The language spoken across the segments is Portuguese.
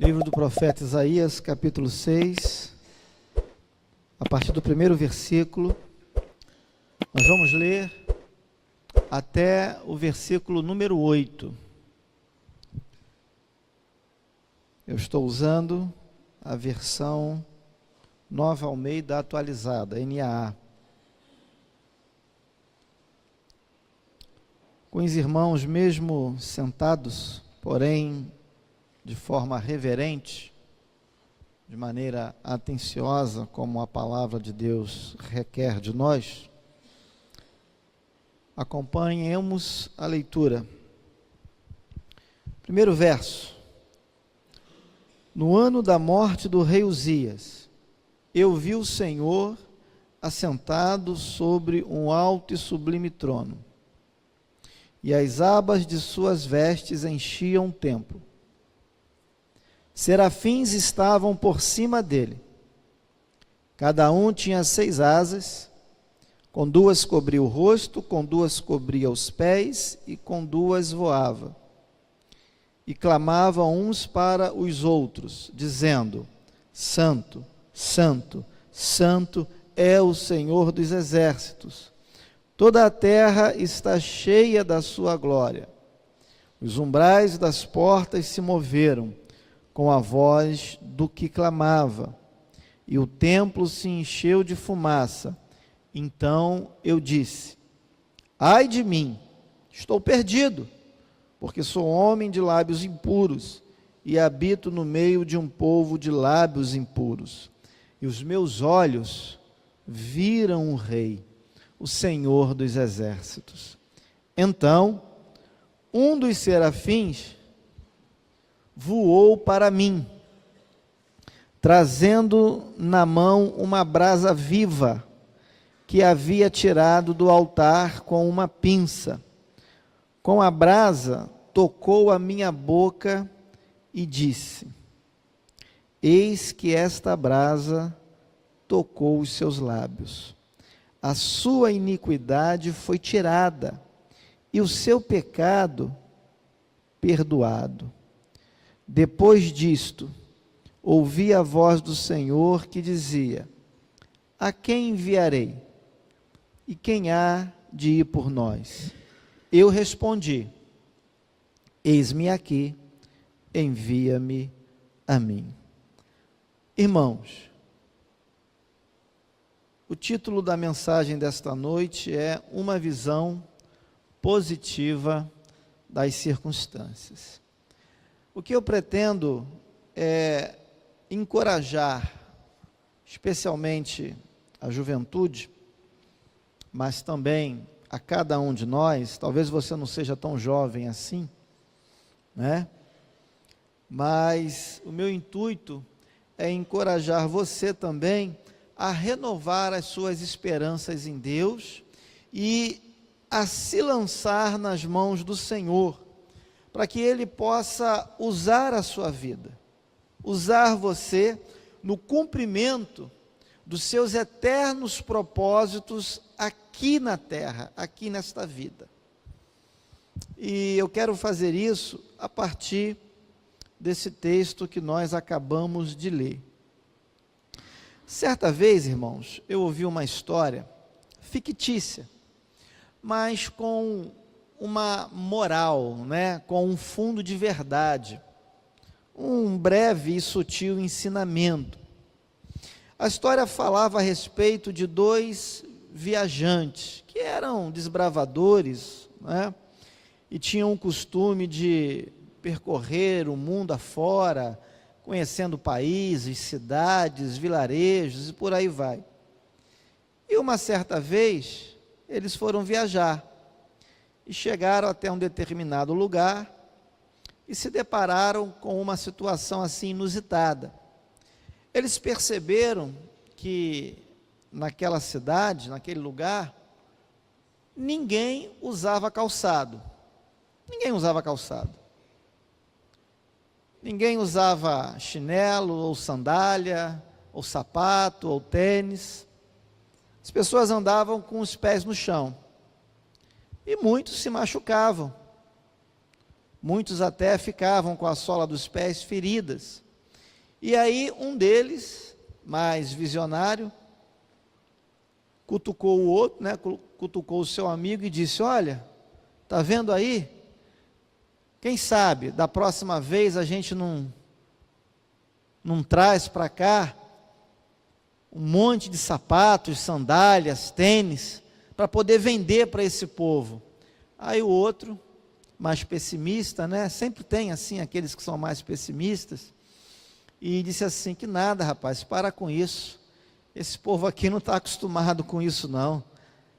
Livro do profeta Isaías, capítulo 6, a partir do primeiro versículo, nós vamos ler até o versículo número 8. Eu estou usando a versão Nova Almeida atualizada, NAA. Com os irmãos mesmo sentados, porém de forma reverente, de maneira atenciosa, como a palavra de Deus requer de nós, acompanhemos a leitura. Primeiro verso. No ano da morte do rei Uzias, eu vi o Senhor assentado sobre um alto e sublime trono, e as abas de suas vestes enchiam o templo. Serafins estavam por cima dele. Cada um tinha 6 asas, com 2 cobria o rosto, com 2 cobria os pés, e com 2 voava. E clamavam uns para os outros, dizendo: Santo, Santo, Santo é o Senhor dos exércitos. Toda a terra está cheia da sua glória. Os umbrais das portas se moveram com a voz do que clamava, e o templo se encheu de fumaça. Então eu disse: ai de mim, estou perdido, porque sou homem de lábios impuros, e habito no meio de um povo de lábios impuros. E os meus olhos viram o Rei, o Senhor dos exércitos. Então, um dos serafins voou para mim, trazendo na mão uma brasa viva, que havia tirado do altar com uma pinça. Com a brasa, tocou a minha boca e disse: eis que esta brasa tocou os seus lábios. A sua iniquidade foi tirada, e o seu pecado perdoado. Depois disto, ouvi a voz do Senhor que dizia: a quem enviarei? E quem há de ir por nós? Eu respondi: eis-me aqui, envia-me a mim. Irmãos, o título da mensagem desta noite é Uma visão positiva das circunstâncias. O que eu pretendo é encorajar, especialmente a juventude, mas também a cada um de nós. Talvez você não seja tão jovem assim, né? Mas o meu intuito é encorajar você também a renovar as suas esperanças em Deus e a se lançar nas mãos do Senhor, para que Ele possa usar a sua vida, usar você no cumprimento dos seus eternos propósitos aqui na terra, aqui nesta vida. E eu quero fazer isso a partir desse texto que nós acabamos de ler. Certa vez, irmãos, eu ouvi uma história fictícia, mas com uma moral, né, com um fundo de verdade, um breve e sutil ensinamento. A história falava a respeito de 2 viajantes, que eram desbravadores, né, e tinham o costume de percorrer o mundo afora, conhecendo países, cidades, vilarejos e por aí vai. E uma certa vez, eles foram viajar, e chegaram até um determinado lugar, e se depararam com uma situação assim inusitada. Eles perceberam que naquela cidade, naquele lugar, ninguém usava calçado. Ninguém usava calçado. Ninguém usava chinelo, ou sandália, ou sapato, ou tênis. As pessoas andavam com os pés no chão. E muitos se machucavam. Muitos até ficavam com a sola dos pés feridas, E aí um deles, mais visionário, cutucou o outro, né, cutucou o seu amigo e disse: olha, está vendo aí? Quem sabe da próxima vez a gente não traz para cá um monte de sapatos, sandálias, tênis, para poder vender para esse povo. Aí o outro, mais pessimista, né? Sempre tem assim aqueles que são mais pessimistas, e disse assim: que nada, rapaz, para com isso, esse povo aqui não está acostumado com isso não,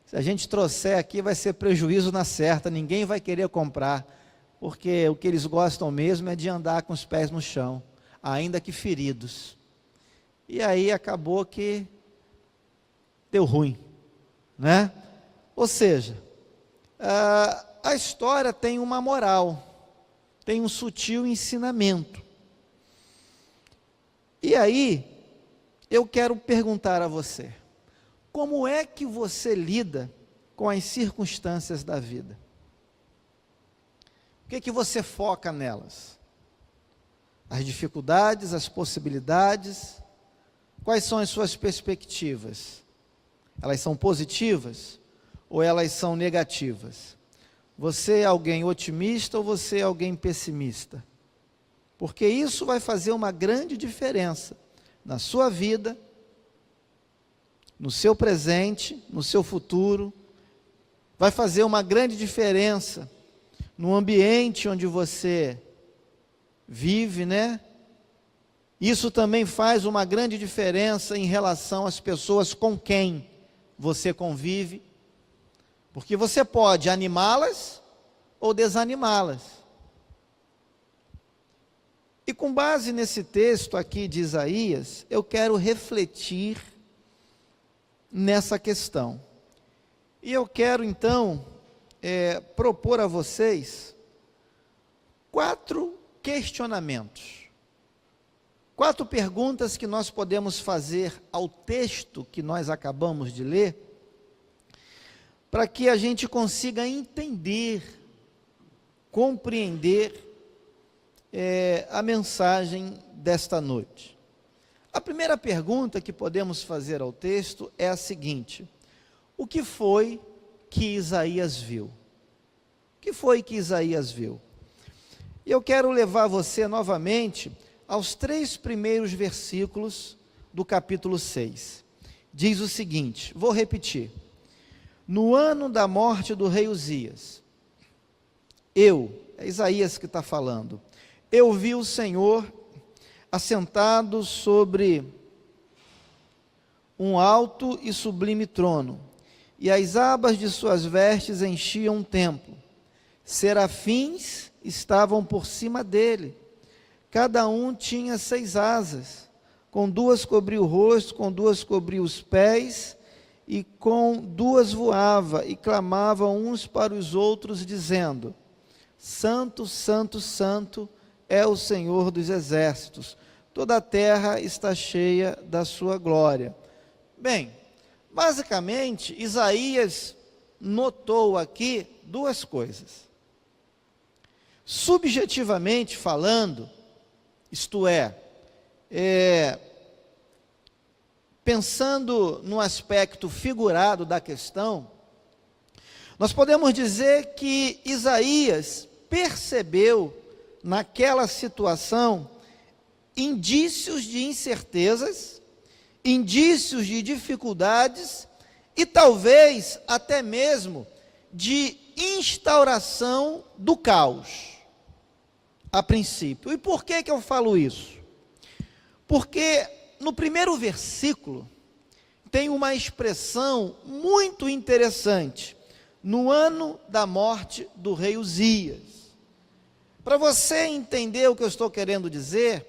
se a gente trouxer aqui vai ser prejuízo na certa, ninguém vai querer comprar, porque o que eles gostam mesmo é de andar com os pés no chão, ainda que feridos. E aí acabou que deu ruim, né? Ou seja, a história tem uma moral, tem um sutil ensinamento. E aí, eu quero perguntar a você: como é que você lida com as circunstâncias da vida? O que é que você foca nelas? As dificuldades, as possibilidades? Quais são as suas perspectivas? Elas são positivas ou elas são negativas? Você é alguém otimista ou você é alguém pessimista? Porque isso vai fazer uma grande diferença na sua vida, no seu presente, no seu futuro. Vai fazer uma grande diferença no ambiente onde você vive, né? Isso também faz uma grande diferença em relação às pessoas com quem você convive, porque você pode animá-las ou desanimá-las. E com base nesse texto aqui de Isaías, eu quero refletir nessa questão. E eu quero então propor a vocês 4 questionamentos. 4 perguntas que nós podemos fazer ao texto que nós acabamos de ler, para que a gente consiga entender, compreender a mensagem desta noite. A primeira pergunta que podemos fazer ao texto é a seguinte: o que foi que Isaías viu? O que foi que Isaías viu? E eu quero levar você novamente aos 3 primeiros versículos do capítulo 6. Diz o seguinte, vou repetir: no ano da morte do rei Uzias, é Isaías que está falando, eu vi o Senhor assentado sobre um alto e sublime trono, e as abas de suas vestes enchiam o templo. Serafins estavam por cima dele, cada um tinha 6 asas, com 2 cobria o rosto, com 2 cobria os pés, e com 2 voava, e clamavam uns para os outros, dizendo: Santo, Santo, Santo é o Senhor dos exércitos, toda a terra está cheia da sua glória. Bem, basicamente, Isaías notou aqui 2 coisas. Subjetivamente falando, isto é, pensando no aspecto figurado da questão, nós podemos dizer que Isaías percebeu naquela situação indícios de incertezas, indícios de dificuldades e talvez até mesmo de instauração do caos, a princípio. E por que eu falo isso? Porque no primeiro versículo tem uma expressão muito interessante: no ano da morte do rei Uzias. Para você entender o que eu estou querendo dizer,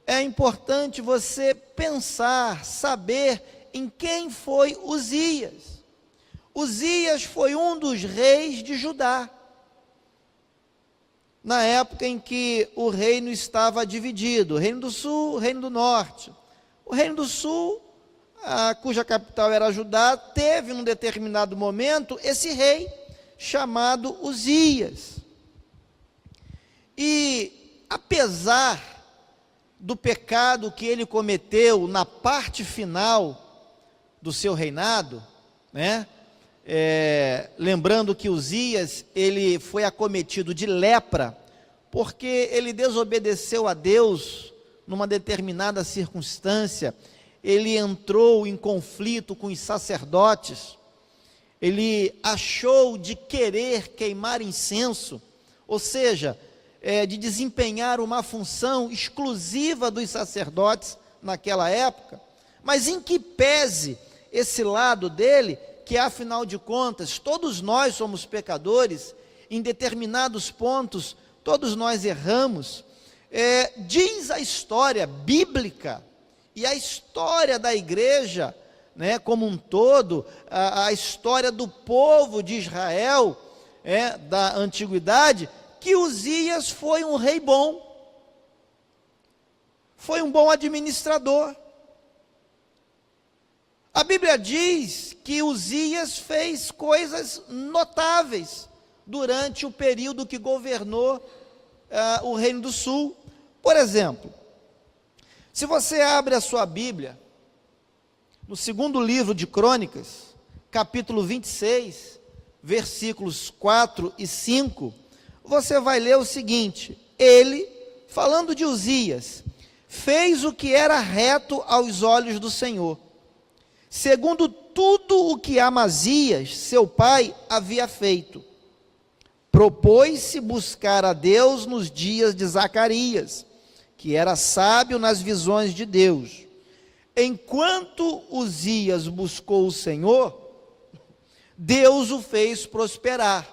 é importante você pensar, saber em quem foi Uzias. Uzias foi um dos reis de Judá, na época em que o reino estava dividido, o reino do sul, o reino do norte. O reino do sul, cuja capital era Judá, teve num determinado momento esse rei chamado Uzias. E apesar do pecado que ele cometeu na parte final do seu reinado, né? Lembrando que Uzias, ele foi acometido de lepra, porque ele desobedeceu a Deus numa determinada circunstância, ele entrou em conflito com os sacerdotes, ele achou de querer queimar incenso, ou seja, de desempenhar uma função exclusiva dos sacerdotes naquela época, mas em que pese esse lado dele, que afinal de contas, todos nós somos pecadores, em determinados pontos, todos nós erramos, diz a história bíblica, e a história da igreja, né, como um todo, a história do povo de Israel, da antiguidade, que Uzias foi um rei bom, foi um bom administrador. A Bíblia diz que Uzias fez coisas notáveis durante o período que governou o Reino do Sul. Por exemplo, se você abre a sua Bíblia, no segundo livro de Crônicas, capítulo 26, versículos 4 e 5, você vai ler o seguinte: ele, falando de Uzias, fez o que era reto aos olhos do Senhor, segundo tudo o que Amazias, seu pai, havia feito. Propôs-se buscar a Deus nos dias de Zacarias, que era sábio nas visões de Deus. Enquanto Uzias buscou o Senhor, Deus o fez prosperar.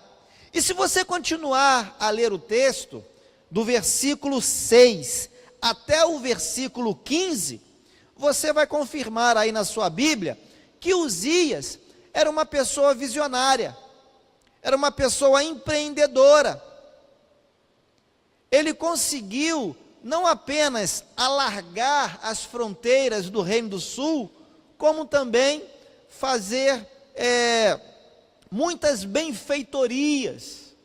E se você continuar a ler o texto, do versículo 6 até o versículo 15, você vai confirmar aí na sua Bíblia, que Uzias era uma pessoa visionária, era uma pessoa empreendedora. Ele conseguiu não apenas alargar as fronteiras do Reino do Sul, como também fazer muitas benfeitorias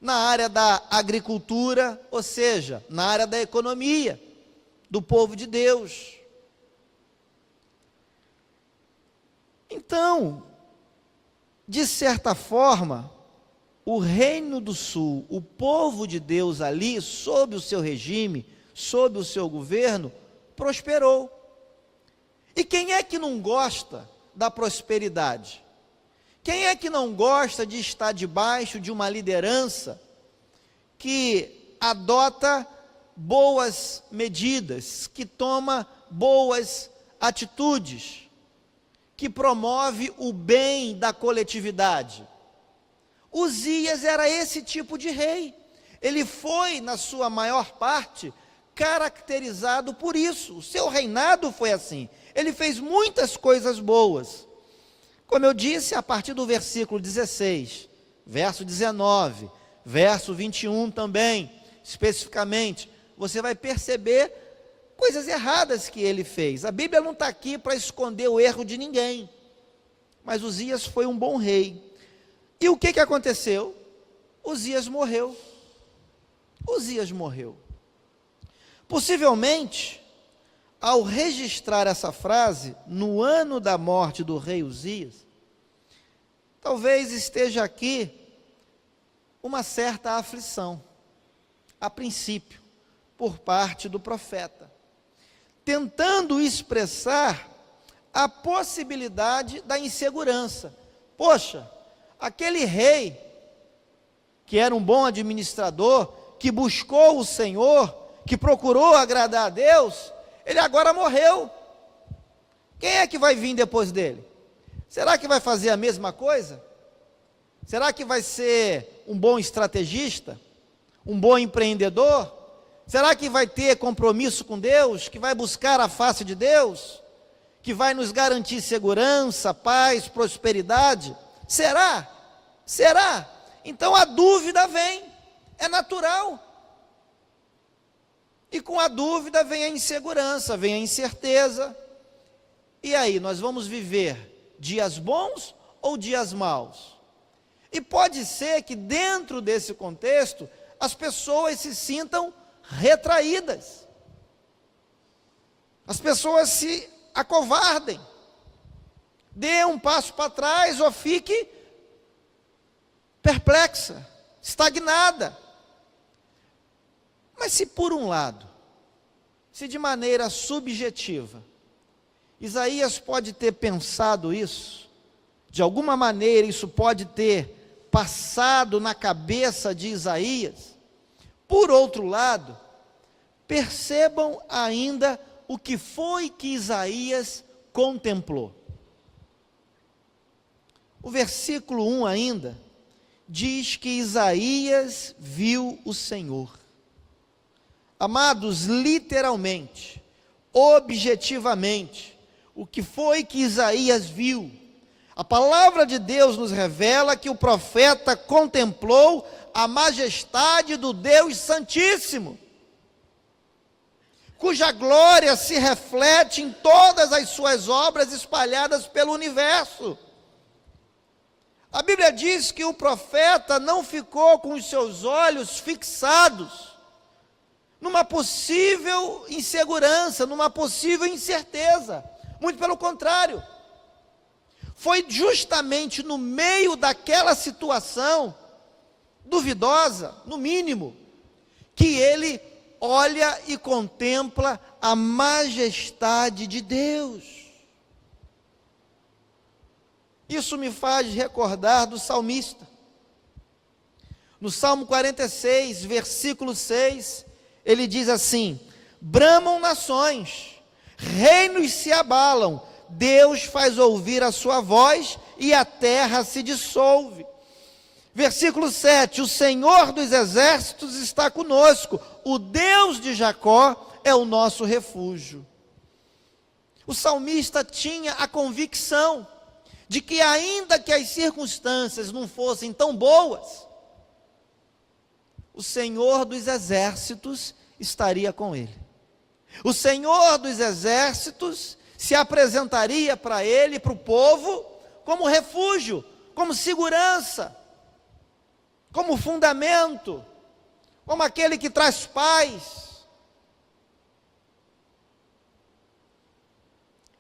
na área da agricultura, ou seja, na área da economia do povo de Deus. Então, de certa forma, o Reino do Sul, o povo de Deus ali, sob o seu regime, sob o seu governo, prosperou. E quem é que não gosta da prosperidade? Quem é que não gosta de estar debaixo de uma liderança que adota boas medidas, que toma boas atitudes, que promove o bem da coletividade? Uzias era esse tipo de rei. Ele foi, na sua maior parte, caracterizado por isso. O seu reinado foi assim. Ele fez muitas coisas boas. Como eu disse, a partir do versículo 16, verso 19, verso 21 também, especificamente, você vai perceber coisas erradas que ele fez. A Bíblia não está aqui para esconder o erro de ninguém, mas Uzias foi um bom rei. E o que aconteceu? Uzias morreu. Uzias morreu. Possivelmente, ao registrar essa frase, no ano da morte do rei Uzias, talvez esteja aqui uma certa aflição, a princípio, por parte do profeta, tentando expressar a possibilidade da insegurança. Poxa, aquele rei, que era um bom administrador, que buscou o Senhor, que procurou agradar a Deus, ele agora morreu. Quem é que vai vir depois dele? Será que vai fazer a mesma coisa? Será que vai ser um bom estrategista? Um bom empreendedor? Será que vai ter compromisso com Deus? Que vai buscar a face de Deus? Que vai nos garantir segurança, paz, prosperidade? Será? Será? Então a dúvida vem, é natural. E com a dúvida vem a insegurança, vem a incerteza. E aí, nós vamos viver dias bons ou dias maus? E pode ser que dentro desse contexto, as pessoas se sintam retraídas. As pessoas se acovardem, dê um passo para trás ou fique perplexa, estagnada. Mas se por um lado, se de maneira subjetiva, Isaías pode ter pensado isso, de alguma maneira isso pode ter passado na cabeça de Isaías, por outro lado, percebam ainda o que foi que Isaías contemplou. O versículo 1 ainda diz que Isaías viu o Senhor. Amados, literalmente, objetivamente, o que foi que Isaías viu? A palavra de Deus nos revela que o profeta contemplou a majestade do Deus Santíssimo, cuja glória se reflete em todas as suas obras espalhadas pelo universo. A Bíblia diz que o profeta não ficou com os seus olhos fixados numa possível insegurança, numa possível incerteza. Muito pelo contrário. Foi justamente no meio daquela situação duvidosa, no mínimo, que ele olha e contempla a majestade de Deus. Isso me faz recordar do salmista. No Salmo 46, versículo 6, ele diz assim: bramam nações, reinos se abalam, Deus faz ouvir a sua voz e a terra se dissolve. Versículo 7, o Senhor dos exércitos está conosco, o Deus de Jacó é o nosso refúgio. O salmista tinha a convicção de que ainda que as circunstâncias não fossem tão boas, o Senhor dos exércitos estaria com ele. O Senhor dos exércitos se apresentaria para ele, para o povo, como refúgio, como segurança, como fundamento, como aquele que traz paz.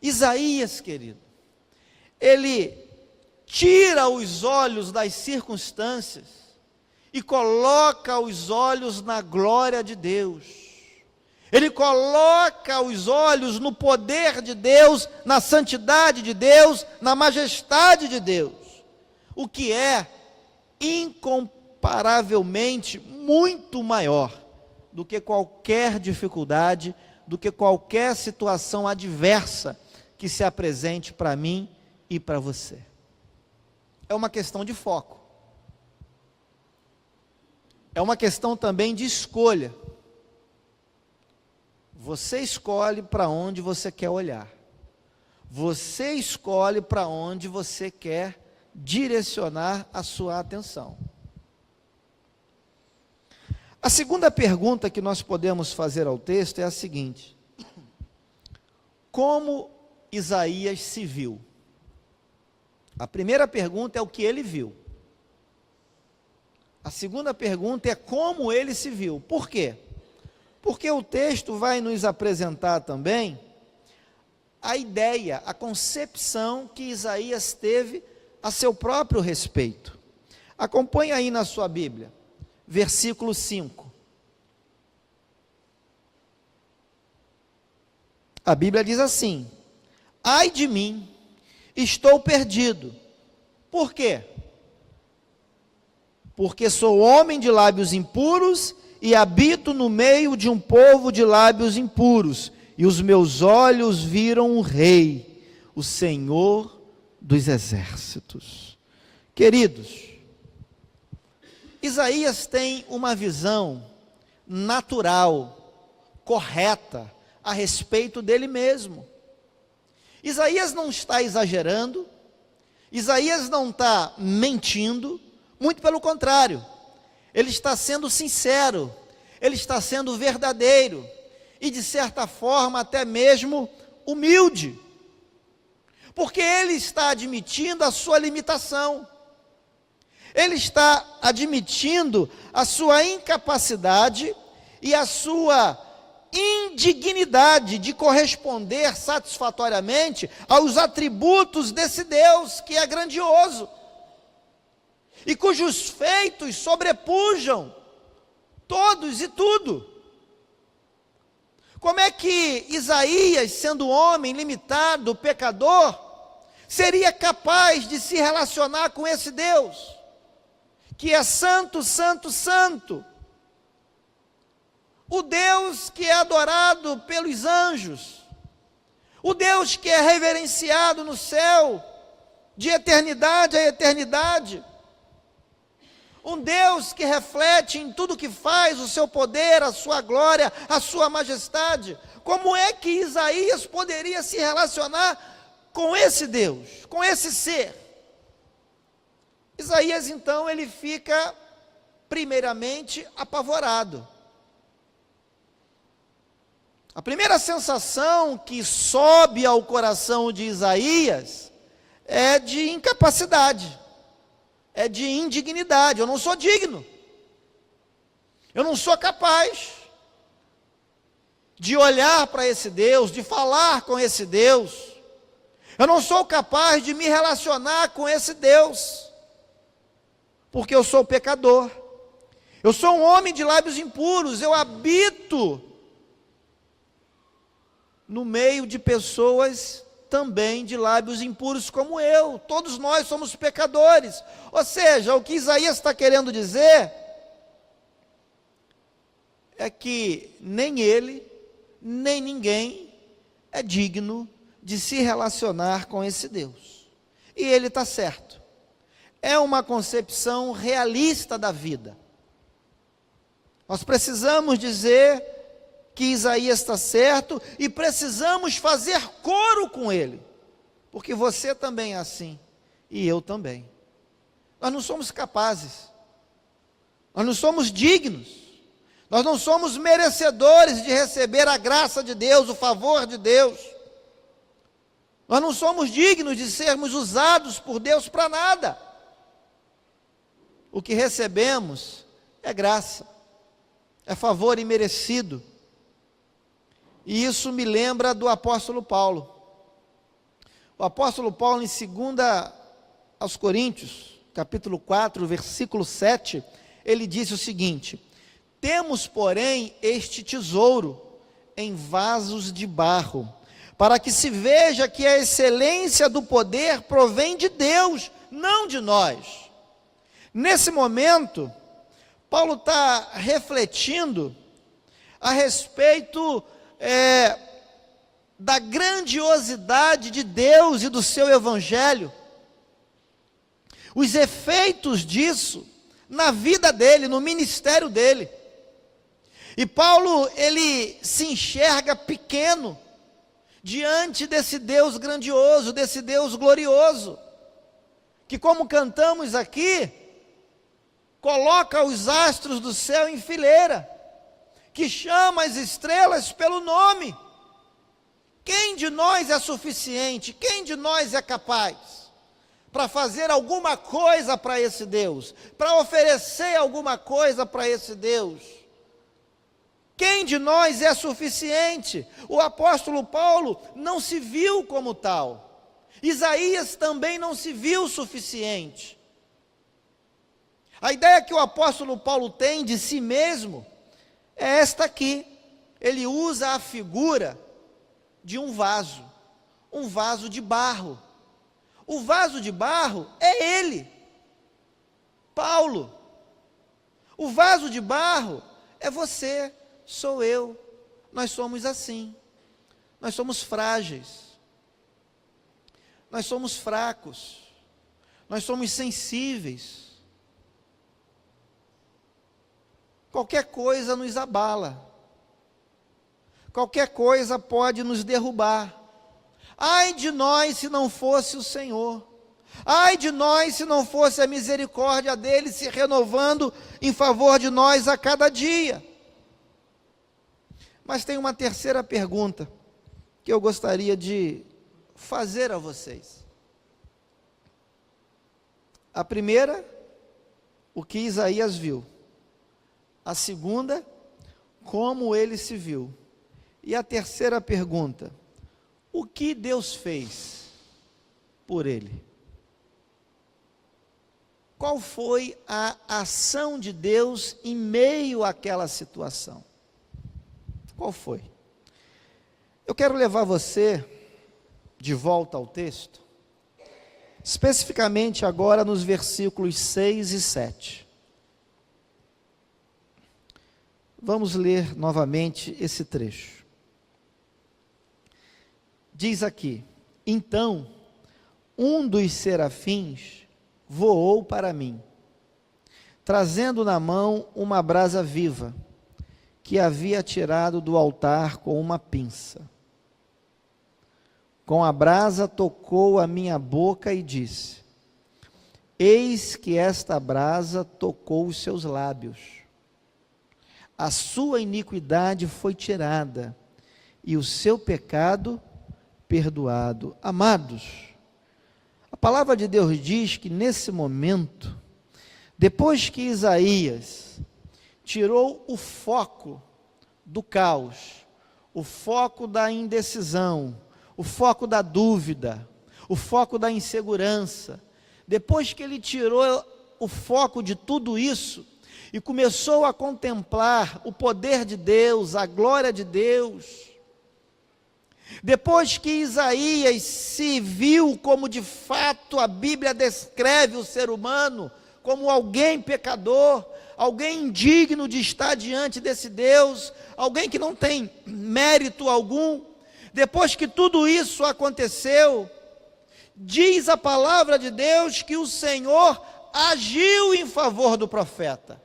Isaías, querido, ele tira os olhos das circunstâncias e coloca os olhos na glória de Deus. Ele coloca os olhos no poder de Deus, na santidade de Deus, na majestade de Deus, o que é incomparavelmente muito maior do que qualquer dificuldade, do que qualquer situação adversa que se apresente para mim e para você. É uma questão de foco. É uma questão também de escolha. Você escolhe para onde você quer olhar. Você escolhe para onde você quer direcionar a sua atenção. A segunda pergunta que nós podemos fazer ao texto é a seguinte: como Isaías se viu? A primeira pergunta é o que ele viu. A segunda pergunta é como ele se viu. Por quê? Porque o texto vai nos apresentar também a ideia, a concepção que Isaías teve a seu próprio respeito. Acompanhe aí na sua Bíblia, versículo 5. A Bíblia diz assim: ai de mim, estou perdido. Por quê? Porque sou homem de lábios impuros e habito no meio de um povo de lábios impuros, e os meus olhos viram o Rei, o Senhor dos exércitos. Queridos, Isaías tem uma visão natural, correta, a respeito dele mesmo. Isaías não está exagerando, Isaías não está mentindo, muito pelo contrário, ele está sendo sincero, ele está sendo verdadeiro, e de certa forma até mesmo humilde, porque ele está admitindo a sua limitação, ele está admitindo a sua incapacidade e a sua indignidade de corresponder satisfatoriamente aos atributos desse Deus que é grandioso e cujos feitos sobrepujam todos e tudo. Como é que Isaías, sendo homem limitado, pecador, seria capaz de se relacionar com esse Deus, que é santo, santo, santo? O Deus que é adorado pelos anjos, o Deus que é reverenciado no céu, de eternidade a eternidade, um Deus que reflete em tudo que faz o seu poder, a sua glória, a sua majestade. Como é que Isaías poderia se relacionar com esse Deus, com esse ser? Isaías então ele fica primeiramente apavorado. A primeira sensação que sobe ao coração de Isaías é de incapacidade, é de indignidade. Eu não sou digno, eu não sou capaz de olhar para esse Deus, de falar com esse Deus, eu não sou capaz de me relacionar com esse Deus, porque eu sou pecador, eu sou um homem de lábios impuros, eu habito no meio de pessoas também de lábios impuros como eu. Todos nós somos pecadores. Ou seja, o que Isaías está querendo dizer é que nem ele, nem ninguém é digno de se relacionar com esse Deus. E ele está certo. É uma concepção realista da vida. Nós precisamos dizer que Isaías está certo e precisamos fazer coro com ele, porque você também é assim e eu também. Nós não somos capazes, nós não somos dignos, nós não somos merecedores de receber a graça de Deus, o favor de Deus. Nós não somos dignos de sermos usados por Deus para nada. O que recebemos é graça, é favor imerecido. E isso me lembra do apóstolo Paulo. O apóstolo Paulo, em 2 aos Coríntios, capítulo 4, versículo 7, ele disse o seguinte: temos, porém, este tesouro em vasos de barro, para que se veja que a excelência do poder provém de Deus, não de nós. Nesse momento, Paulo está refletindo a respeito da grandiosidade de Deus e do seu evangelho, os efeitos disso na vida dele, no ministério dele. E Paulo, ele se enxerga pequeno diante desse Deus grandioso, desse Deus glorioso, que, como cantamos aqui, coloca os astros do céu em fileira, que chama as estrelas pelo nome. Quem de nós é suficiente? Quem de nós é capaz para fazer alguma coisa para esse Deus? Para oferecer alguma coisa para esse Deus? Quem de nós é suficiente? O apóstolo Paulo não se viu como tal. Isaías também não se viu suficiente. A ideia que o apóstolo Paulo tem de si mesmo é esta aqui. Ele usa a figura de um vaso de barro. O vaso de barro é ele, Paulo. O vaso de barro é você, sou eu. Nós somos assim. Nós somos frágeis. Nós somos fracos. Nós somos sensíveis. Qualquer coisa nos abala, qualquer coisa pode nos derrubar. Ai de nós se não fosse o Senhor, ai de nós se não fosse a misericórdia dele se renovando em favor de nós a cada dia. Mas tem uma terceira pergunta que eu gostaria de fazer a vocês. A primeira, o que Isaías viu. A segunda, como ele se viu. E a terceira pergunta: o que Deus fez por ele? Qual foi a ação de Deus em meio àquela situação? Qual foi? Eu quero levar você de volta ao texto, especificamente agora nos versículos 6 e 7. Vamos ler novamente esse trecho. Diz aqui: então, um dos serafins voou para mim, trazendo na mão uma brasa viva, que havia tirado do altar com uma pinça. Com a brasa tocou a minha boca e disse: eis que esta brasa tocou os seus lábios. A sua iniquidade foi tirada, e o seu pecado perdoado. Amados, a palavra de Deus diz que nesse momento, depois que Isaías tirou o foco do caos, o foco da indecisão, o foco da dúvida, o foco da insegurança, depois que ele tirou o foco de tudo isso e começou a contemplar o poder de Deus, a glória de Deus, depois que Isaías se viu como de fato a Bíblia descreve o ser humano, como alguém pecador, alguém indigno de estar diante desse Deus, alguém que não tem mérito algum, depois que tudo isso aconteceu, diz a palavra de Deus que o Senhor agiu em favor do profeta.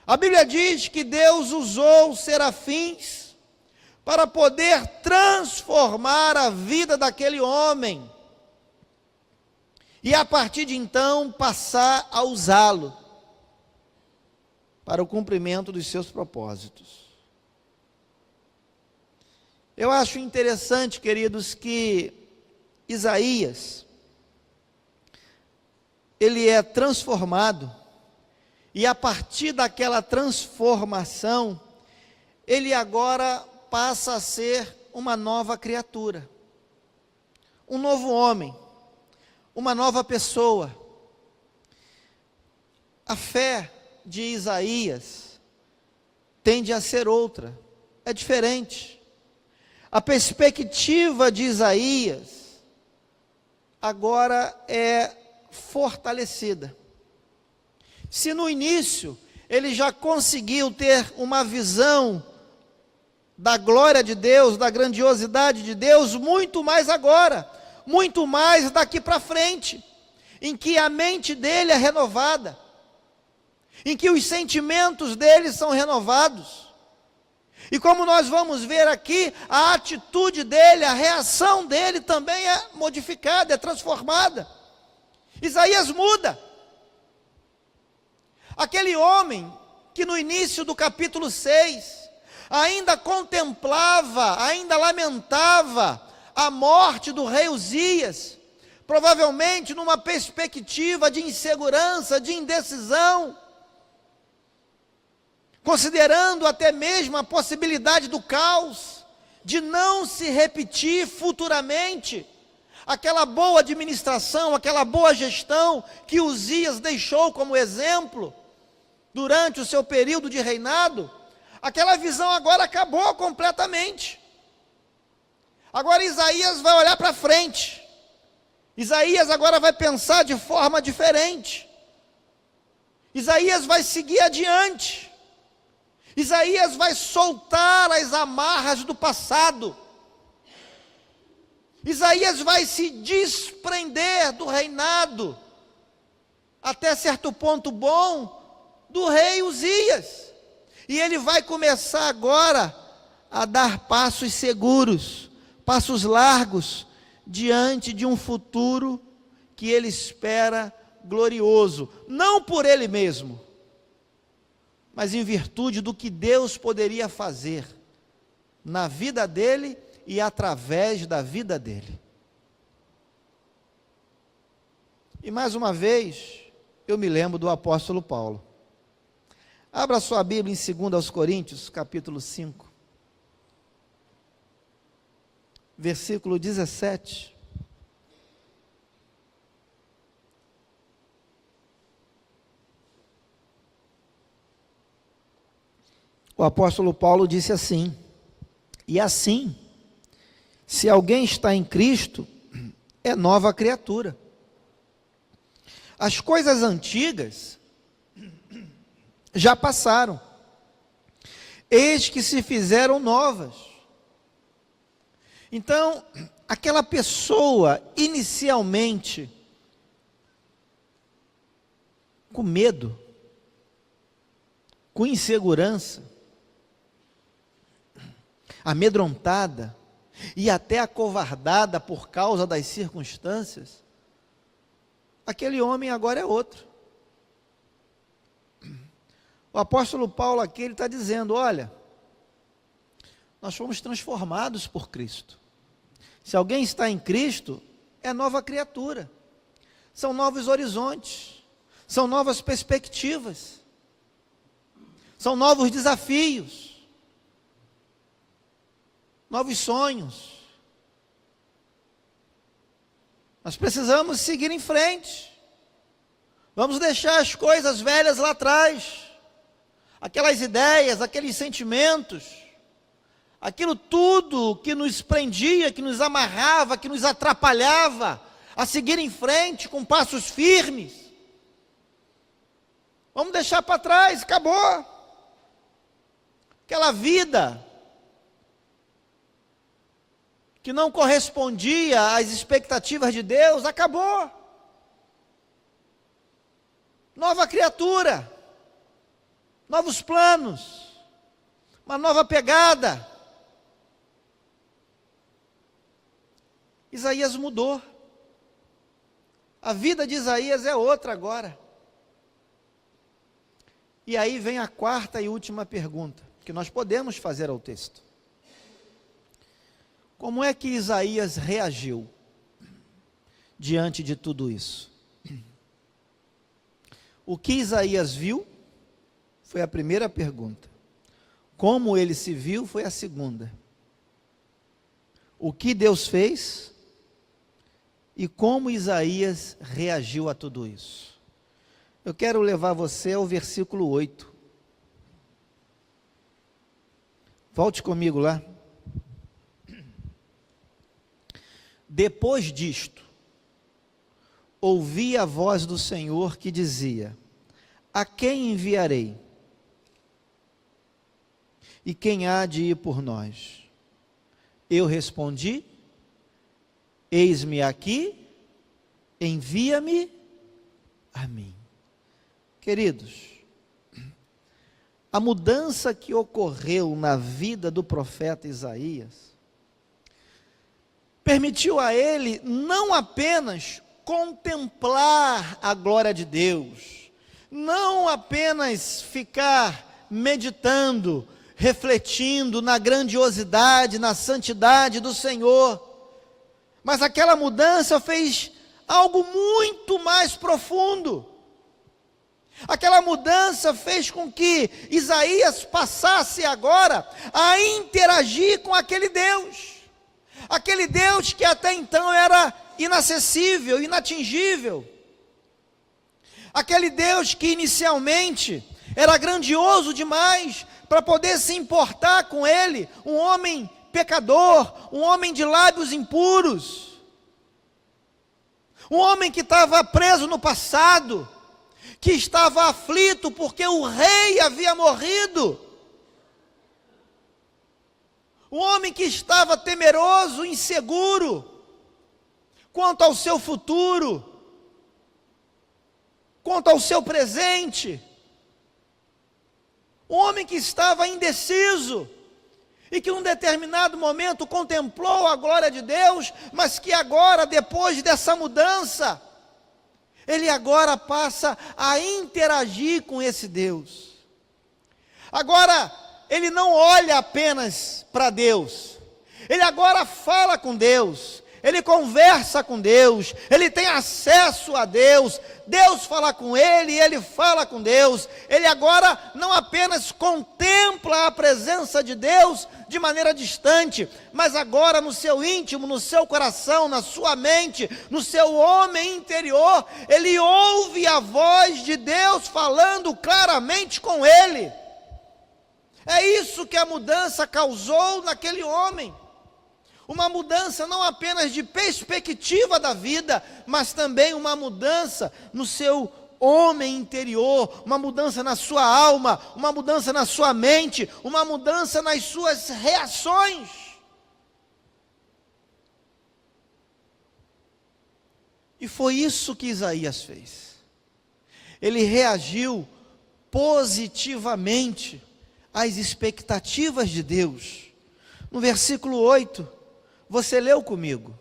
A Bíblia diz que Deus usou os serafins para poder transformar a vida daquele homem, e a partir de então passar a usá-lo para o cumprimento dos seus propósitos. Eu acho interessante, queridos, que Isaías, ele é transformado, e a partir daquela transformação, ele agora passa a ser uma nova criatura, um novo homem, uma nova pessoa. A fé de Isaías tende a ser outra, é diferente. A perspectiva de Isaías agora é fortalecida. Se no início ele já conseguiu ter uma visão da glória de Deus, da grandiosidade de Deus, muito mais agora, muito mais daqui para frente, em que a mente dele é renovada, em que os sentimentos dele são renovados, e como nós vamos ver aqui, a atitude dele, a reação dele também é modificada, é transformada. Isaías muda. Aquele homem que no início do capítulo 6, ainda contemplava, ainda lamentava a morte do rei Uzias, provavelmente numa perspectiva de insegurança, de indecisão, considerando até mesmo a possibilidade do caos, de não se repetir futuramente aquela boa administração, aquela boa gestão que Uzias deixou como exemplo durante o seu período de reinado. Aquela visão agora acabou completamente. Agora Isaías vai olhar para frente. Isaías agora vai pensar de forma diferente. Isaías vai seguir adiante. Isaías vai soltar as amarras do passado. Isaías vai se desprender do reinado, até certo ponto bom, do rei Uzias. E ele vai começar agora a dar passos seguros, passos largos, diante de um futuro que ele espera glorioso, não por ele mesmo, mas em virtude do que Deus poderia fazer na vida dele e através da vida dele. E mais uma vez, eu me lembro do apóstolo Paulo. Abra sua Bíblia em 2 Coríntios, capítulo 5. versículo 17. O apóstolo Paulo disse assim: e assim, se alguém está em Cristo, é nova criatura. As coisas antigas já passaram, eis que se fizeram novas. Então, aquela pessoa inicialmente com medo, com insegurança, amedrontada e até acovardada por causa das circunstâncias, aquele homem agora é outro. O apóstolo Paulo aqui, ele está dizendo: olha, nós fomos transformados por Cristo. Se alguém está em Cristo, é nova criatura, são novos horizontes, são novas perspectivas, são novos desafios, novos sonhos. Nós precisamos seguir em frente. Vamos deixar as coisas velhas lá atrás, aquelas ideias, aqueles sentimentos, aquilo tudo que nos prendia, que nos amarrava, que nos atrapalhava a seguir em frente com passos firmes. Vamos deixar para trás, acabou. Aquela vida que não correspondia às expectativas de Deus, acabou. Nova criatura, novos planos, uma nova pegada. Isaías mudou. A vida de Isaías é outra agora. E aí vem a quarta e última pergunta que nós podemos fazer ao texto. Como é que Isaías reagiu diante de tudo isso? O que Isaías viu foi a primeira pergunta. Como ele se viu foi a segunda. O que Deus fez e como Isaías reagiu a tudo isso? Eu quero levar você ao versículo 8. Volte comigo lá. Depois disto, ouvi a voz do Senhor que dizia: a quem enviarei? E quem há de ir por nós? Eu respondi: eis-me aqui, envia-me a mim. Queridos, a mudança que ocorreu na vida do profeta Isaías permitiu a ele não apenas contemplar a glória de Deus, não apenas ficar meditando, refletindo na grandiosidade, na santidade do Senhor, mas aquela mudança fez algo muito mais profundo. Aquela mudança fez com que Isaías passasse agora a interagir com aquele Deus que até então era inacessível, inatingível, aquele Deus que inicialmente era grandioso demais para poder se importar com ele, um homem pecador, um homem de lábios impuros, um homem que estava preso no passado, que estava aflito porque o rei havia morrido, um homem que estava temeroso, inseguro, quanto ao seu futuro, quanto ao seu presente, um homem que estava indeciso, e que num determinado momento contemplou a glória de Deus, mas que agora, depois dessa mudança, ele agora passa a interagir com esse Deus. Agora, ele não olha apenas para Deus, ele agora fala com Deus, ele conversa com Deus, ele tem acesso a Deus, Deus fala com ele e ele fala com Deus. Ele agora não apenas contempla a presença de Deus de maneira distante, mas agora no seu íntimo, no seu coração, na sua mente, no seu homem interior, ele ouve a voz de Deus falando claramente com ele. É isso que a mudança causou naquele homem. Uma mudança não apenas de perspectiva da vida, mas também uma mudança no seu homem interior, uma mudança na sua alma, uma mudança na sua mente, uma mudança nas suas reações. E foi isso que Isaías fez. Ele reagiu positivamente às expectativas de Deus. No versículo 8, você leu comigo.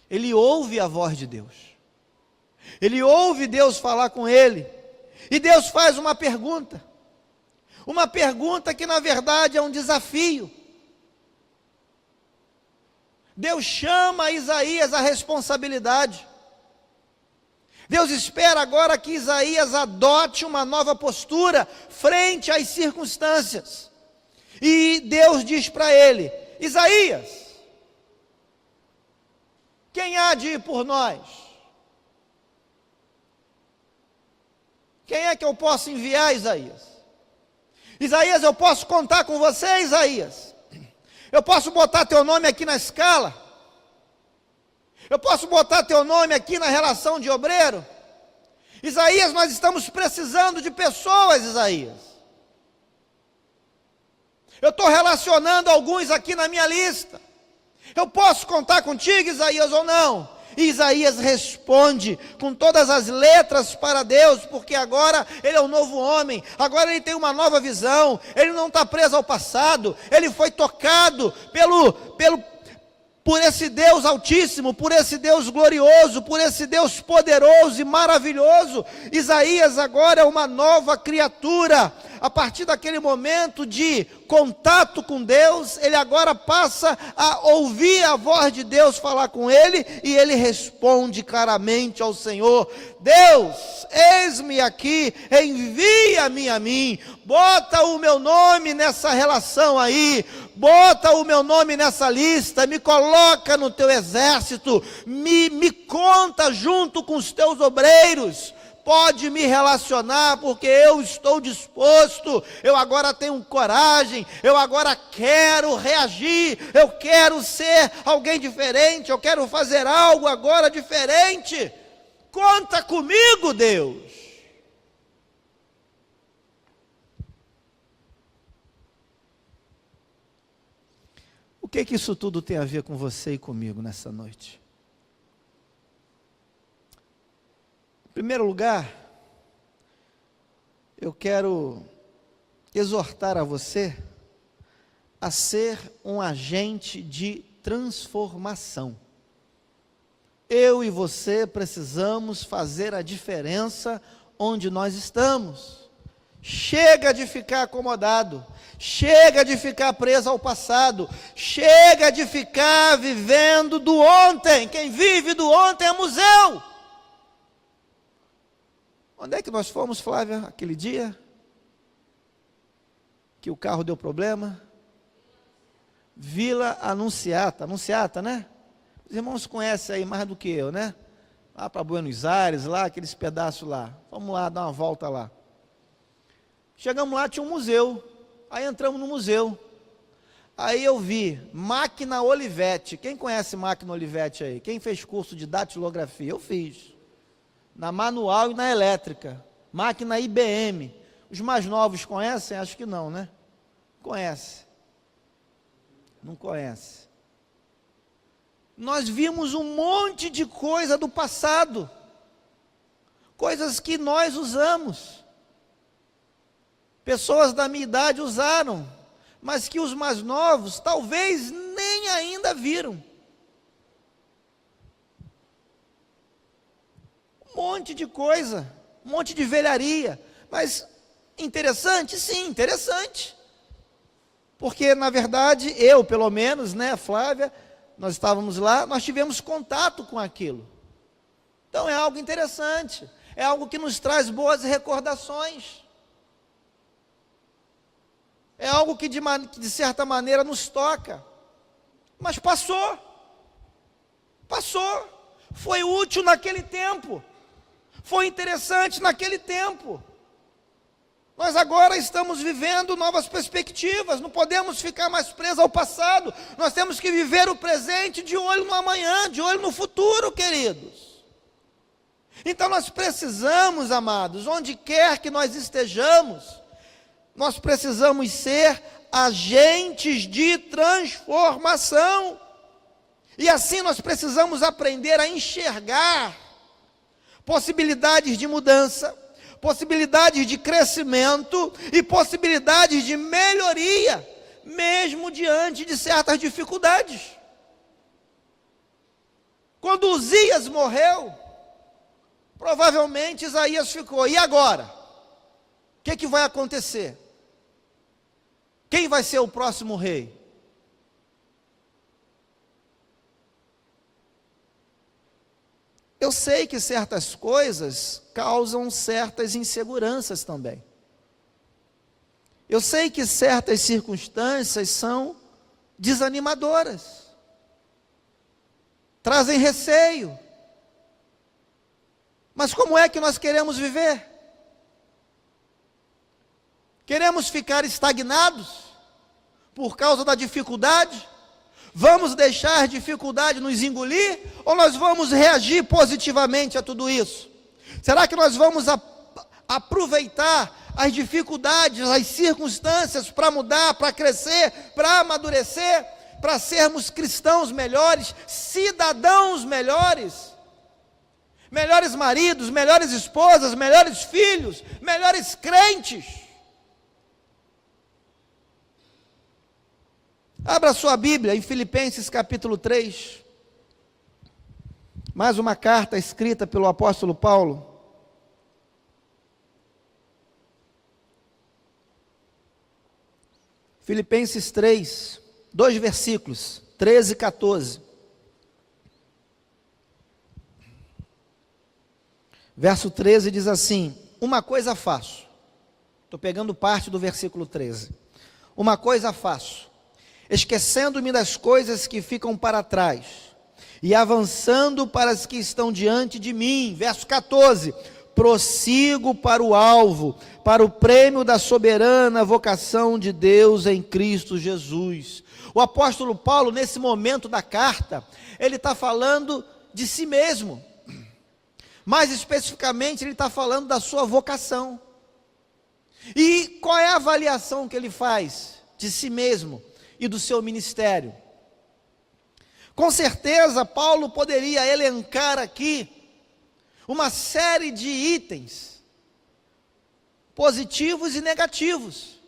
Ele ouve a voz de Deus. Ele ouve Deus falar com ele. E Deus faz uma pergunta. Uma pergunta que na verdade é um desafio. Deus chama Isaías à responsabilidade. Deus espera agora que Isaías adote uma nova postura frente às circunstâncias. E Deus diz para ele: Isaías, quem há de ir por nós? Quem é que eu posso enviar, Isaías? Isaías, eu posso contar com você, Isaías? Eu posso botar teu nome aqui na escala? Eu posso botar teu nome aqui na relação de obreiro? Isaías, nós estamos precisando de pessoas, Isaías. Eu estou relacionando alguns aqui na minha lista. Eu posso contar contigo, Isaías, ou não? E Isaías responde com todas as letras para Deus, porque agora ele é um novo homem, agora ele tem uma nova visão, ele não está preso ao passado, ele foi tocado por esse Deus altíssimo, por esse Deus glorioso, por esse Deus poderoso e maravilhoso. Isaías agora é uma nova criatura. A partir daquele momento de contato com Deus, ele agora passa a ouvir a voz de Deus falar com ele, e ele responde claramente ao Senhor: Deus, eis-me aqui, envia-me a mim, bota o meu nome nessa relação aí, bota o meu nome nessa lista, me coloca no teu exército, me conta junto com os teus obreiros, pode me relacionar, porque eu estou disposto, eu agora tenho coragem, eu agora quero reagir, eu quero ser alguém diferente, eu quero fazer algo agora diferente, conta comigo, Deus. O que isso tudo tem a ver com você e comigo nessa noite? Em primeiro lugar, eu quero exortar a você a ser um agente de transformação. Eu e você precisamos fazer a diferença onde nós estamos. Chega de ficar acomodado, chega de ficar preso ao passado, chega de ficar vivendo do ontem. Quem vive do ontem é museu. Onde é que nós fomos, Flávia, aquele dia? Que o carro deu problema? Vila Anunciata, né? Os irmãos conhecem aí mais do que eu, né? Lá para Buenos Aires, lá, aqueles pedaços lá. Vamos lá, dar uma volta lá. Chegamos lá, tinha um museu. Aí entramos no museu. Aí eu vi Máquina Olivetti. Quem conhece Máquina Olivetti aí? Quem fez curso de datilografia? Eu fiz. Na manual e na elétrica, máquina IBM. Os mais novos conhecem? Acho que não, né? Conhece. Não conhece. Nós vimos um monte de coisa do passado, coisas que nós usamos, pessoas da minha idade usaram, mas que os mais novos talvez nem ainda viram. Um monte de coisa, um monte de velharia, mas interessante? Sim, interessante. Porque, na verdade, eu, pelo menos, né, Flávia, nós estávamos lá, nós tivemos contato com aquilo. Então é algo interessante, é algo que nos traz boas recordações. É algo que de certa maneira nos toca. Mas passou, foi útil naquele tempo, foi interessante naquele tempo. Nós agora estamos vivendo novas perspectivas, não podemos ficar mais presos ao passado, nós temos que viver o presente de olho no amanhã, de olho no futuro, queridos. Então nós precisamos, amados, onde quer que nós estejamos, nós precisamos ser agentes de transformação. E assim nós precisamos aprender a enxergar possibilidades de mudança, possibilidades de crescimento e possibilidades de melhoria, mesmo diante de certas dificuldades. Quando Uzias morreu, provavelmente Isaías ficou, e agora? O que vai acontecer? Quem vai ser o próximo rei? Eu sei que certas coisas causam certas inseguranças também. Eu sei que certas circunstâncias são desanimadoras, trazem receio. Mas como é que nós queremos viver? Queremos ficar estagnados por causa da dificuldade? Vamos deixar a dificuldade nos engolir? Ou nós vamos reagir positivamente a tudo isso? Será que nós vamos aproveitar as dificuldades, as circunstâncias para mudar, para crescer, para amadurecer, para sermos cristãos melhores, cidadãos melhores? Melhores maridos, melhores esposas, melhores filhos, melhores crentes. Abra sua Bíblia em Filipenses capítulo 3, mais uma carta escrita pelo apóstolo Paulo. Filipenses 3, 2 versículos, 13 e 14. Verso 13 diz assim: uma coisa faço, estou pegando parte do versículo 13, uma coisa faço, esquecendo-me das coisas que ficam para trás, e avançando para as que estão diante de mim. Verso 14, prossigo para o alvo, para o prêmio da soberana vocação de Deus em Cristo Jesus. O apóstolo Paulo, nesse momento da carta, ele está falando de si mesmo, mais especificamente ele está falando da sua vocação. E qual é a avaliação que ele faz de si mesmo e do seu ministério? Com certeza Paulo poderia elencar aqui uma série de itens positivos e negativos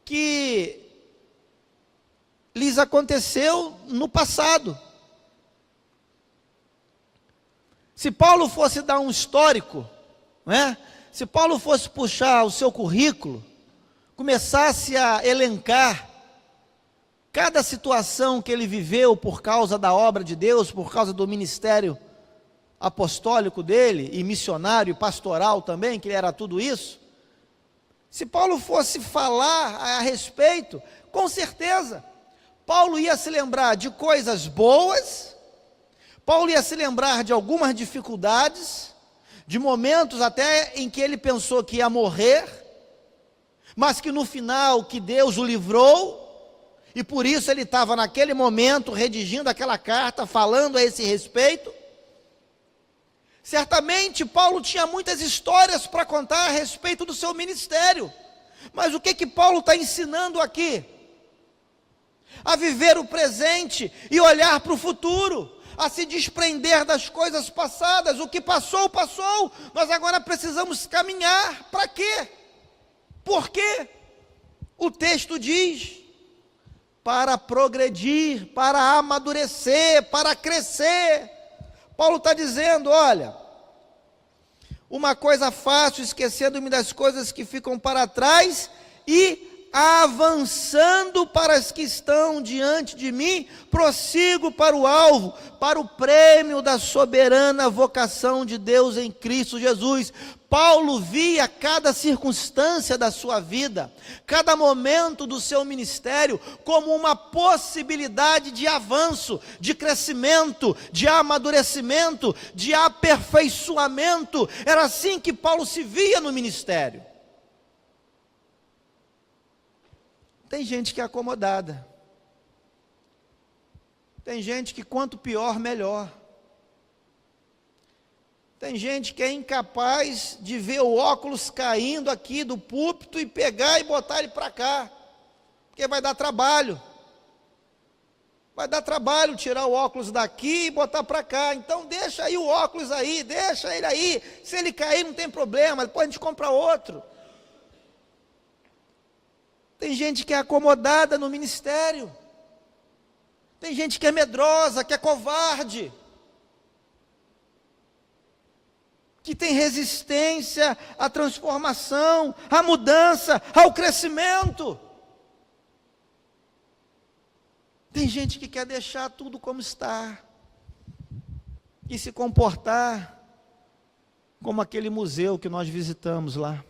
que lhes aconteceu no passado. Se Paulo fosse dar um histórico, né? Se Paulo fosse puxar o seu currículo, começasse a elencar cada situação que ele viveu por causa da obra de Deus, por causa do ministério apostólico dele, e missionário, e pastoral também, que ele era tudo isso. Se Paulo fosse falar a respeito, com certeza, Paulo ia se lembrar de coisas boas, Paulo ia se lembrar de algumas dificuldades, de momentos até em que ele pensou que ia morrer, mas que no final que Deus o livrou, e por isso ele estava naquele momento redigindo aquela carta, falando a esse respeito. Certamente Paulo tinha muitas histórias para contar a respeito do seu ministério, mas o que Paulo está ensinando aqui? A viver o presente e olhar para o futuro, a se desprender das coisas passadas. O que passou, passou, nós agora precisamos caminhar. Para quê? Por quê? O texto diz: para progredir, para amadurecer, para crescer. Paulo está dizendo, olha, uma coisa faço, esquecendo-me das coisas que ficam para trás, e avançando para as que estão diante de mim, prossigo para o alvo, para o prêmio da soberana vocação de Deus em Cristo Jesus. Paulo via cada circunstância da sua vida, cada momento do seu ministério, como uma possibilidade de avanço, de crescimento, de amadurecimento, de aperfeiçoamento. Era assim que Paulo se via no ministério. Tem gente que é acomodada. Tem gente que quanto pior, melhor. Tem gente que é incapaz de ver o óculos caindo aqui do púlpito e pegar e botar ele para cá, porque vai dar trabalho. Vai dar trabalho tirar o óculos daqui e botar para cá. Então deixa aí o óculos aí, deixa ele aí. Se ele cair não tem problema, depois a gente compra outro. Tem gente que é acomodada no ministério. Tem gente que é medrosa, que é covarde, que tem resistência à transformação, à mudança, ao crescimento. Tem gente que quer deixar tudo como está e se comportar como aquele museu que nós visitamos lá.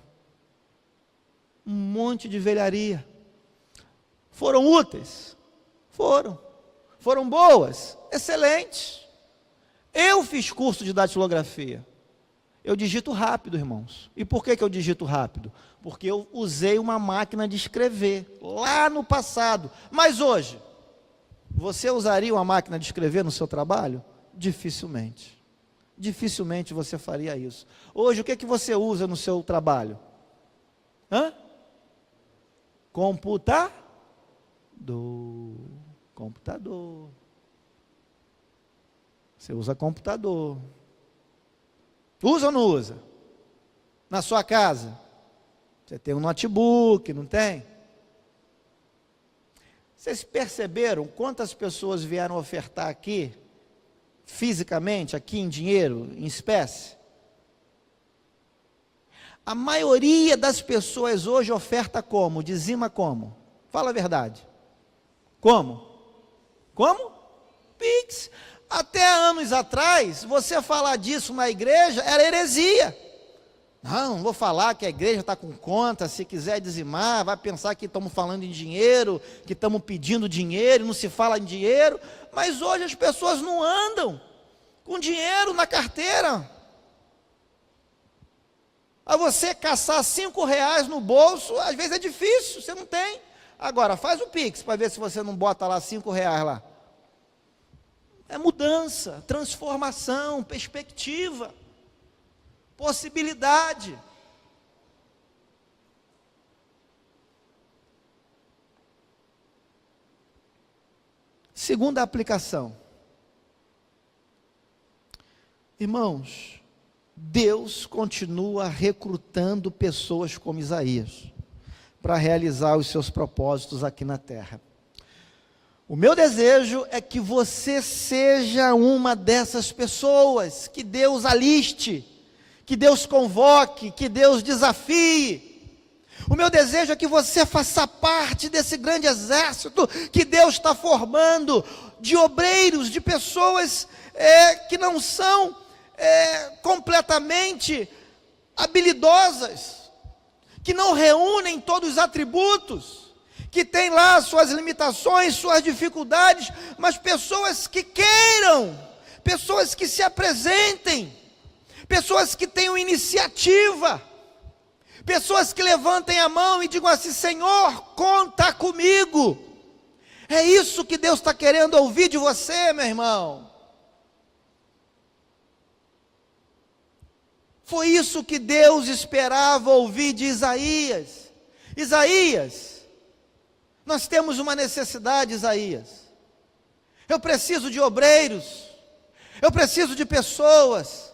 Um monte de velharia. Foram úteis? Foram boas? Excelentes. Eu fiz curso de datilografia. Eu digito rápido, irmãos. E por que eu digito rápido? Porque eu usei uma máquina de escrever lá no passado. Mas hoje, você usaria uma máquina de escrever no seu trabalho? Dificilmente. Dificilmente você faria isso. Hoje, o que você usa no seu trabalho? Computador. Você usa computador. Usa ou não usa? Na sua casa? Você tem um notebook, não tem? Vocês perceberam quantas pessoas vieram ofertar aqui, fisicamente, aqui em dinheiro, em espécie? A maioria das pessoas hoje oferta como? Dizima como? Fala a verdade. Como? Pix. Até anos atrás, você falar disso na igreja era heresia. Não vou falar que a igreja está com conta, se quiser dizimar, vai pensar que estamos falando em dinheiro, que estamos pedindo dinheiro, não se fala em dinheiro. Mas hoje as pessoas não andam com dinheiro na carteira. A você caçar R$5 no bolso, às vezes é difícil, você não tem. Agora, faz o Pix para ver se você não bota lá R$5 lá. É mudança, transformação, perspectiva, possibilidade. Segunda aplicação. Irmãos, Deus continua recrutando pessoas como Isaías para realizar os seus propósitos aqui na terra. O meu desejo é que você seja uma dessas pessoas, que Deus aliste, que Deus convoque, que Deus desafie. O meu desejo é que você faça parte desse grande exército que Deus está formando, de obreiros, de pessoas que não são completamente habilidosas, que não reúnem todos os atributos, que tem lá suas limitações, suas dificuldades, mas pessoas que queiram, pessoas que se apresentem, pessoas que tenham iniciativa, pessoas que levantem a mão e digam assim: Senhor, conta comigo. É isso que Deus está querendo ouvir de você, meu irmão. Foi isso que Deus esperava ouvir de Isaías. Isaías, nós temos uma necessidade, Isaías. Eu preciso de obreiros, eu preciso de pessoas,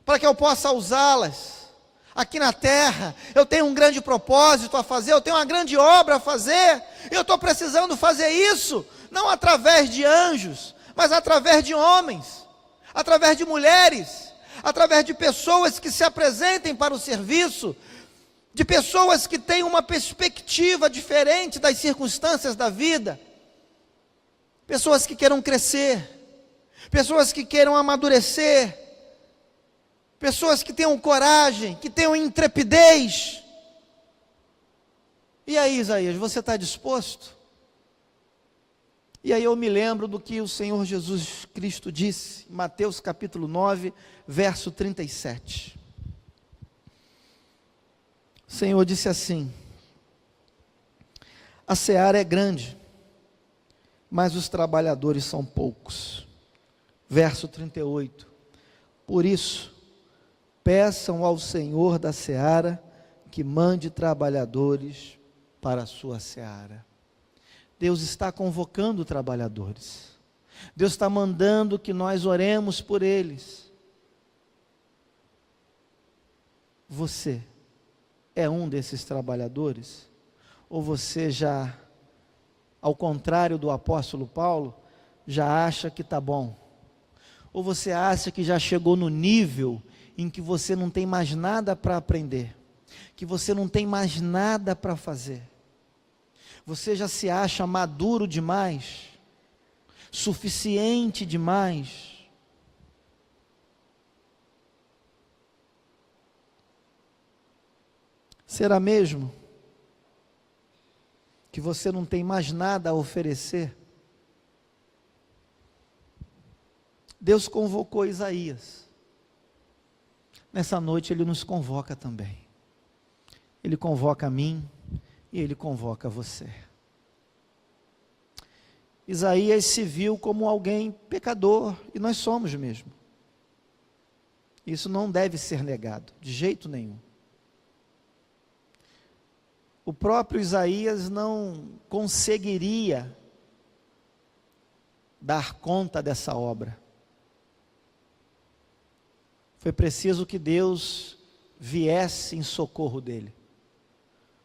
para que eu possa usá-las aqui na terra. Eu tenho um grande propósito a fazer, eu tenho uma grande obra a fazer, eu estou precisando fazer isso, não através de anjos, mas através de homens, através de mulheres, através de pessoas que se apresentem para o serviço. de pessoas que têm uma perspectiva diferente das circunstâncias da vida, pessoas que queiram crescer, pessoas que queiram amadurecer, pessoas que tenham coragem, que tenham intrepidez. E aí, Isaías, você está disposto? E aí eu me lembro do que o Senhor Jesus Cristo disse, em Mateus capítulo 9, verso 37. O Senhor disse assim: a seara é grande, mas os trabalhadores são poucos. Verso 38, por isso, peçam ao Senhor da seara que mande trabalhadores para a sua seara. Deus está convocando trabalhadores, Deus está mandando que nós oremos por eles. Você é um desses trabalhadores? Ou você já, ao contrário do apóstolo Paulo, já acha que está bom? Ou você acha que já chegou no nível em que você não tem mais nada para aprender, que você não tem mais nada para fazer? Você já se acha maduro demais, suficiente demais? Será mesmo que você não tem mais nada a oferecer? Deus convocou Isaías. Nessa noite Ele nos convoca também. Ele convoca a mim e Ele convoca você. Isaías se viu como alguém pecador, e nós somos mesmo. Isso não deve ser negado, de jeito nenhum. O próprio Isaías não conseguiria dar conta dessa obra. Foi preciso que Deus viesse em socorro dele,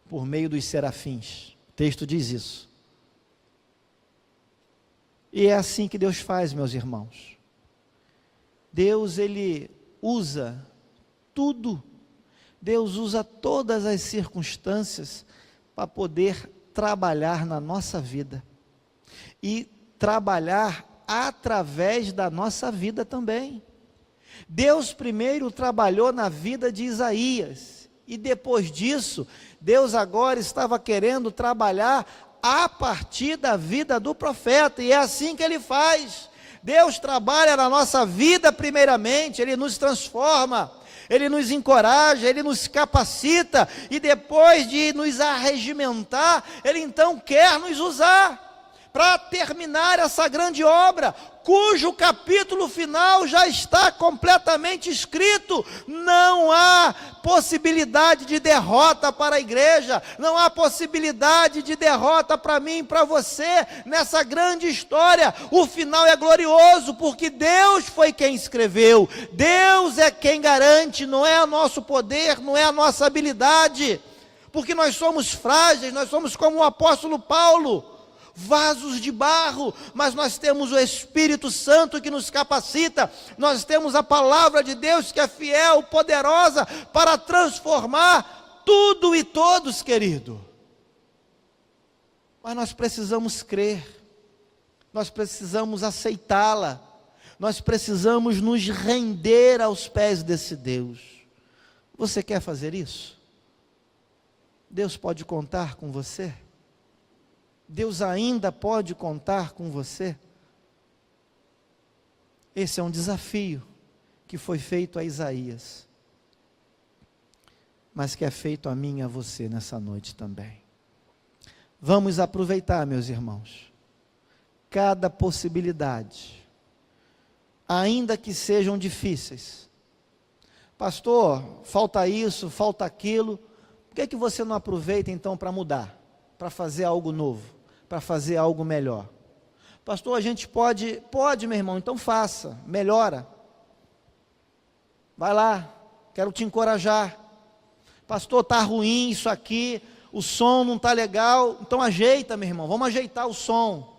por meio dos serafins. O texto diz isso. E é assim que Deus faz, meus irmãos. Deus, Ele usa tudo. Deus usa todas as circunstâncias para poder trabalhar na nossa vida. E trabalhar através da nossa vida também. Deus primeiro trabalhou na vida de Isaías. E depois disso, Deus agora estava querendo trabalhar a partir da vida do profeta. E é assim que Ele faz. Deus trabalha na nossa vida primeiramente, Ele nos transforma, Ele nos encoraja, Ele nos capacita, e depois de nos arregimentar, Ele então quer nos usar para terminar essa grande obra, cujo capítulo final já está completamente escrito. Não há possibilidade de derrota para a igreja, não há possibilidade de derrota para mim e para você, nessa grande história. O final é glorioso, porque Deus foi quem escreveu, Deus é quem garante, não é o nosso poder, não é a nossa habilidade, porque nós somos frágeis, nós somos como o apóstolo Paulo, vasos de barro, mas nós temos o Espírito Santo que nos capacita, nós temos a palavra de Deus que é fiel, poderosa, para transformar tudo e todos, querido. Mas nós precisamos crer, nós precisamos aceitá-la, nós precisamos nos render aos pés desse Deus. Você quer fazer isso? Deus pode contar com você? Deus ainda pode contar com você? Esse é um desafio que foi feito a Isaías, mas que é feito a mim e a você nessa noite também. Vamos aproveitar, meus irmãos, cada possibilidade, ainda que sejam difíceis. Pastor, falta isso, falta aquilo. Por que você não aproveita então para mudar, para fazer algo novo, para fazer algo melhor? Pastor, a gente pode, meu irmão, então faça, melhora. Vai lá, quero te encorajar. Pastor, está ruim isso aqui, o som não está legal, então ajeita, meu irmão, vamos ajeitar o som.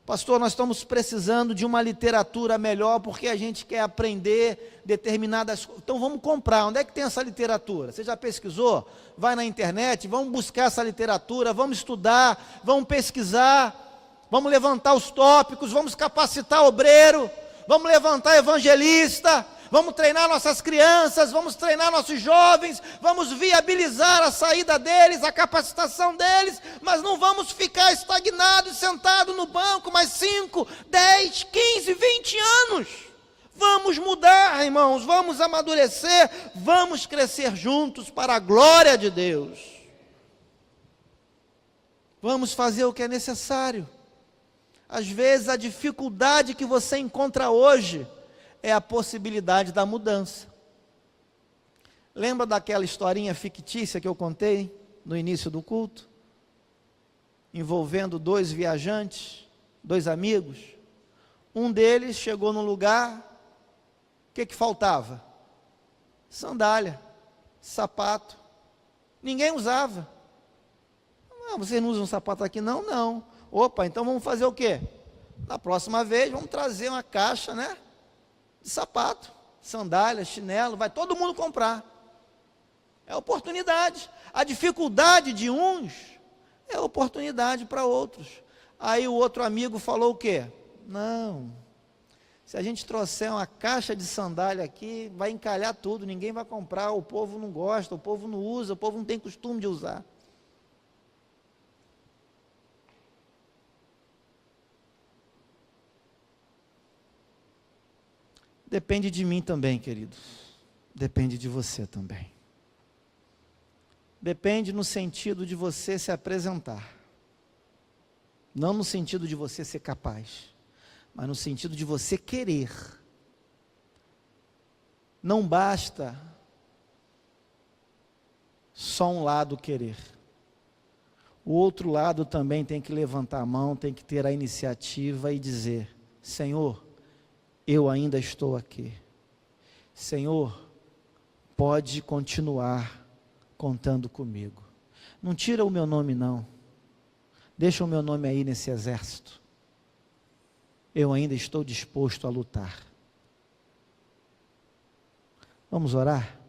Pastor, nós estamos precisando de uma literatura melhor, porque a gente quer aprender determinadas coisas. Então vamos comprar. Onde é que tem essa literatura? Você já pesquisou? Vai na internet, vamos buscar essa literatura, vamos estudar, vamos pesquisar, vamos levantar os tópicos, vamos capacitar obreiro, vamos levantar evangelista, vamos treinar nossas crianças, vamos treinar nossos jovens, vamos viabilizar a saída deles, a capacitação deles, mas não vamos ficar estagnados, sentados no banco mais 5, 10, 15, 20 anos. Vamos mudar, irmãos, vamos amadurecer, vamos crescer juntos para a glória de Deus. Vamos fazer o que é necessário. Às vezes a dificuldade que você encontra hoje é a possibilidade da mudança. Lembra daquela historinha fictícia que eu contei no início do culto? Envolvendo 2 viajantes, 2 amigos. Um deles chegou num lugar, o que faltava? Sandália, sapato. Ninguém usava. Ah, vocês não usam sapato aqui? Não, não. Opa, então vamos fazer o quê? Na próxima vez vamos trazer uma caixa, né? De sapato, sandália, chinelo, vai todo mundo comprar. É oportunidade. A dificuldade de uns é oportunidade para outros. Aí o outro amigo falou o quê? Não, se a gente trouxer uma caixa de sandália aqui, vai encalhar tudo, ninguém vai comprar, o povo não gosta, o povo não usa, o povo não tem costume de usar. Depende de mim também, queridos. Depende de você também. Depende no sentido de você se apresentar. Não no sentido de você ser capaz, mas no sentido de você querer. Não basta só um lado querer. O outro lado também tem que levantar a mão, tem que ter a iniciativa e dizer: Senhor, eu ainda estou aqui. Senhor, pode continuar contando comigo. Não tira o meu nome não. Deixa o meu nome aí nesse exército. Eu ainda estou disposto a lutar. Vamos orar?